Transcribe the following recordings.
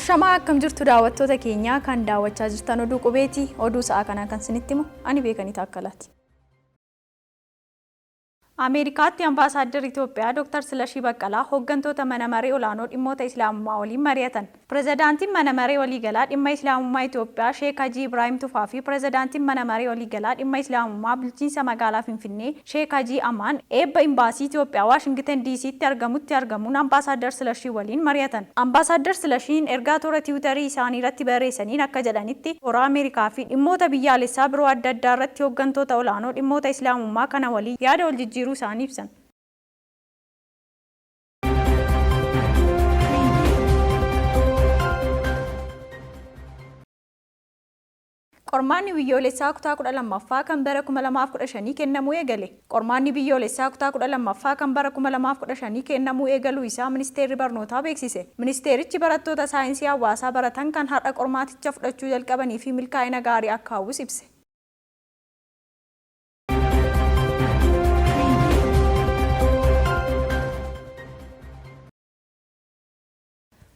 Ashamaa akkam jirtu daawwattoota keenya kan daawwachaa jirtan oduu qubeeti oduu sa'a kana kan isinitti himu ani beekanii taakkalaati. Ameerikaatti ambaasaaddarri Itoophiyaa Dr. Silashii Baqqalaa hooggantoota mana maree olaanoo dhimmoota Islaamummaa waliin mari'atan. Pirezidaantiin mana maree waliigalaa dhimma Islaamummaa Itoophiyaa Sheek Hajii Ibrahim Tufaa fi pirezidaantiin mana maree waliigalaa dhimma Islaamummaa bulchiinsa magaalaa Finfinnee Sheek Hajii Amaan eebba imbaasii Itoophiyaa Waashingtan DC'tti argamuun ambaasaaddarri Silashii waliin mari'atan. Ambaasaaddarri Silashiin ergaa toora Tiwiitarii isaanii irratti barreessaniin akka jedhanitti toora Ameerikaa fi dhimmoota biyyaalessaa biroo adda addaa irratti hooggantoota olaanoo dhimmoota Islaamummaa kana waliin yaada wal jijjiiruu isaanii ibsan. Qormaanni biyyoolessaa kutaa 12ffaa kan bara 2015 kennamuu eegale. Qormaanni biyyoolessaa kutaa 12ffaa kan bara 2015 kennamuu eegaluu isaa Ministeerri Barnootaa beeksise. Ministeerichi barattoota saayinsii hawaasaa baratan kan har'a qormaaticha fudhachuu jalqabanii fi milkaa'ina gaarii akka hawwus ibse.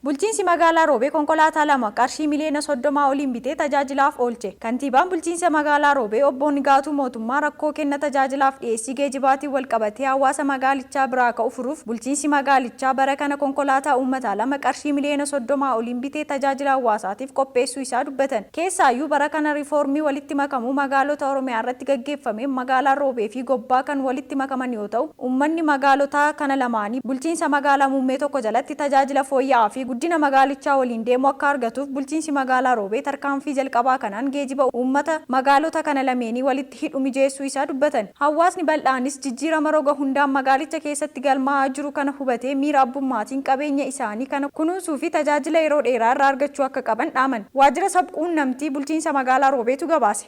Bulchiinsi magaalaa Roobee konkolaataa lama qarshii miliyoona 30 oliin bitee tajaajilaaf oolche. Kantiibaan bulchiinsa magaalaa Roobee obbo Nigaatuu Mootummaa rakkoo kenna tajaajilaaf dhiyeessii geejjibaatiin wal qabatee hawaasa magaalichaa biraa ka'u furuuf bulchiinsi magaalichaa bara kana konkolaataa uummataa lama qarshii miliyoona 30 oliin bitee tajaajila hawaasaatiif qopheessuu isaa dubbatan. Keessaayyuu bara kana riifoormii walitti makamuu magaalota Oromiyaa irratti gaggeeffameen magaalaa Roobee fi Gobbaa kan walitti makaman yoo ta'u, uummanni magaalota kana lamaanii bulchiinsa magaalaa muummee tokko jalatti tajaajila fooyya'aa fi guddina magaalichaa waliin deemu akka argatuuf bulchiinsi magaalaa Roobee tarkaanfii jalqabaa kanaan geejjiba uummata magaalota kana lameenii walitti hidhu mijeessuu isaa dubbatan. Hawaasni bal'aanis jijjiirama roga hundaan magaalicha keessatti galmaa'aa jiru kana hubatee miira abbummaatiin qabeenya isaanii kana kunuunsuu fi tajaajila yeroo dheeraa irraa argachuu akka qaban dhaaman. Waajjira sabquunnamtii bulchiinsa magaalaa Roobeetu gabaase.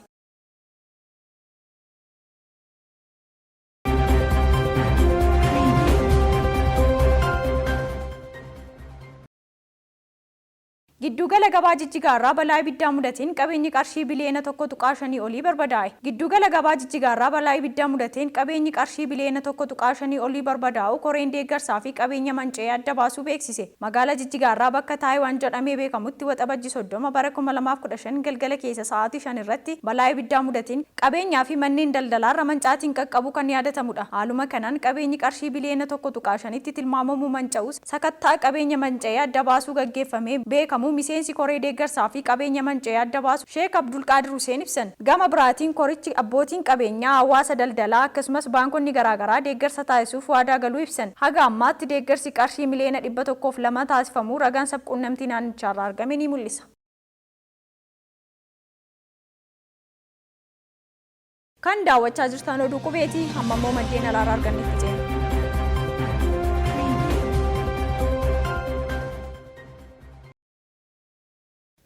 Giddugala gabaa Jijjigaarraa balaa ibiddaa mudateen qabeenyi qarshii biliyoona 1.5 olii barbadaa'e. Giddugala gabaa Jijjigaarraa balaa ibiddaa mudateen qabeenyi qarshii biliyoona 1.5 olii barbadaa'u koreen deeggarsaa fi qabeenya manca'ee adda baasuu beeksise. Magaalaa Jijjigaarraa bakka Taayiwaan jedhamee beekamutti waxabajji 30 bara 2015 galgala keessa sa'aatii 5 irratti balaa ibiddaa mudateen qabeenyaa fi manneen daldalaarra mancaatiin qaqqabu kan yaadatamudha. Haaluma kanaan qabeenyi qarshii biliyoona 1.5tti tilmaamamu manca'us sakattaa qabeenya manca'ee adda baasuu gaggeeffamee beekamu. Miseensi koree deeggarsaa fi qabeenya manca'ee adda baasu Sheek Abdul Qaadir Huseen ibsan. Gama biraatiin korichi abbootiin qabeenyaa hawaasa daldalaa akkasumas baankonni garaagaraa deeggarsa taasisuuf waadaa galuu ibsan. Haga ammaatti deeggarsi qarshii miliyoona 102 taasifamuu ragaan sabquunnamtii naannichaarraa argame ni mul'isa. Kan daawwachaa jirtan oduu qubeetii amma immoo maddeen alaaraa argannetti ceena.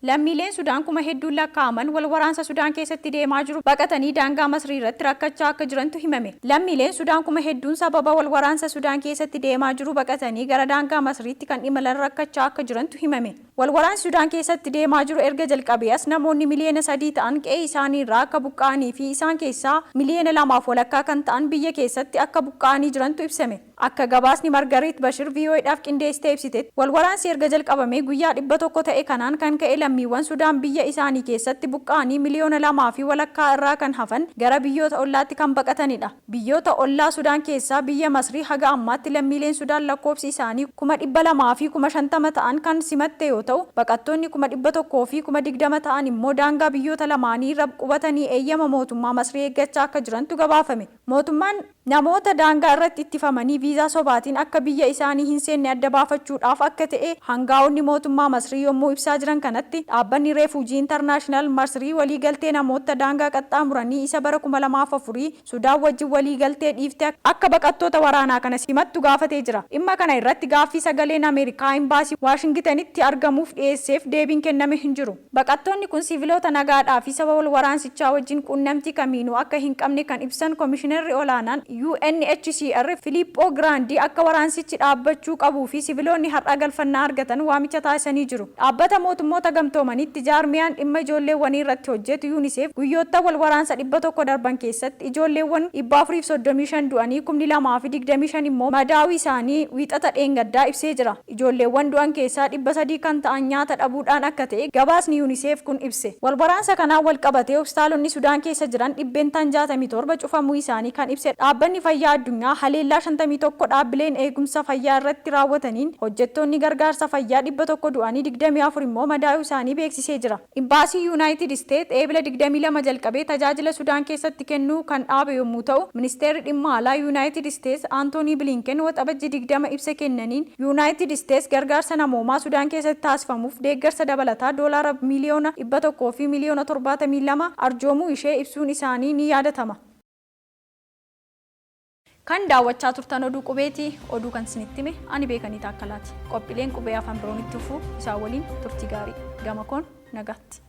Lammiileen Sudaan kuma hedduun lakkaa'aman wal waraansa Sudaan keessatti deemaa jiru baqatanii daangaa Masrii irratti rakkachaa akka jirantu himame. Lammiileen Sudaan kuma hedduun sababa wal waraansa Sudaan keessatti deemaa jiru baqatanii gara daangaa Masriitti kan imalan rakkachaa akka jirantu himame. Wal waraansi Sudaan keessatti deemaa jiru erga jalqabee as namoonni miliyoona 3 ta'an qe'ee isaanii irraa akka buqqa'anii fi isaan keessaa miliyoona 2 walakkaa kan ta'an biyya keessatti akka buqqa'anii jirantu ibsame. Akka gabaasni Margariit Bashir VOA'dhaaf qindeessitee ibsitetti wal waraansi erga jalqabamee guyyaa 100 ta'e kanaan kan ka'e lammiiwwan Sudaan biyya isaanii keessatti buqqa'anii miliyoona 2 walakkaa irraa kan hafan gara biyyoota ollaatti kan baqatanidha. Biyyoota ollaa Sudaan keessaa biyya Masrii haga ammaatti lammiileen Sudaan lakkoofsi isaanii 200,000 fi 50,000 ta'an kan simatte yoo ta'u, baqattoonni 100,000 fi 20,000 ta'an immoo daangaa biyyoota lamaanii irra qubatanii eeyyama mootummaa Masrii eeggachaa akka jirantu gabaafame. Mootummaan namoota daangaa irratti ittifamanii viizaa sobaatiin akka biyya isaanii hin seenne adda baafachuudhaaf akka ta'e hangaa'onni mootummaa Masrii yommuu ibsaa jiran kanatti dhaabbanni Reefugii Internaashinaal Masrii waliigaltee namoota daangaa qaxxaamuranii isa bara 2004 Sudaan wajjin waliigaltee dhiiftee akka baqattoota waraanaa kana simattu gaafatee jira. Dhimma kana irratti gaaffii sagaleen Ameerikaa imbaasii Waashingtanitti argamuuf dhiyeesseef deebiin kenname hin jiru. Baqattoonni kun siviilota nagaadhaa fi saba wal waraansichaa wajjin quunnamtii kamiinuu akka hin qabne kan ibsan Komishinarri Olaanaan UNHCR Filippo Grandi akka waraansichi dhaabbachuu qabuu fi siviilonni har'a galfannaa argatan waamicha taasisanii jiru. Dhaabbata mootummoota gamtoomanitti jaarmiyaan dhimma ijoolleewwanii irratti hojjetu UNICEF guyyoota wal waraansa 100 darban keessatti ijoolleewwan 435 du'anii 225 immoo madaa'uu isaanii wiixata dheengaddaa ibsee jira. Ijoolleewwan du'an keessaa 300 kan kan ta'an nyaata dhabuudhaan akka ta'e gabaasni UNICEF kun ibse. Walwaraansa kanaan wal qabatee hospitaalonni Sudaan keessa jiran dhibbeentaan 67 cufamuu isaanii kan ibse dhaabbanni fayyaa addunyaa haleellaa 51 dhaabbileen eegumsa fayyaa irratti raawwataniin hojjettoonni gargaarsa fayyaa 100 du'anii 24 immoo madaa'uu isaanii beeksisee jira. Imbaasii Yuunaayitid Isteet eebila 22 jalqabee tajaajila Sudaan keessatti kennuu kan dhaabe yommuu ta'u, ministeerri dhimma alaa Yuunaayitid Isteets Antoonii Bilinken waxabajjii 20 ibsa kennaniin Yuunaayitid Isteets gargaarsa namoomaa Sudaan keessatti taasifamuuf deeggarsa dabalataa doolaara miliyoona 100 fi miliyoona 72 arjoomuu ishee ibsuun isaanii ni yaadatama. Kan daawwachaa turtan oduu qubeetii, oduu kan isinitti hime ani Beekanii Taakkalaati. Qophiileen qubee afaan biroon itti fufuu isaa waliin turtii gaarii. Gama koon nagaatti.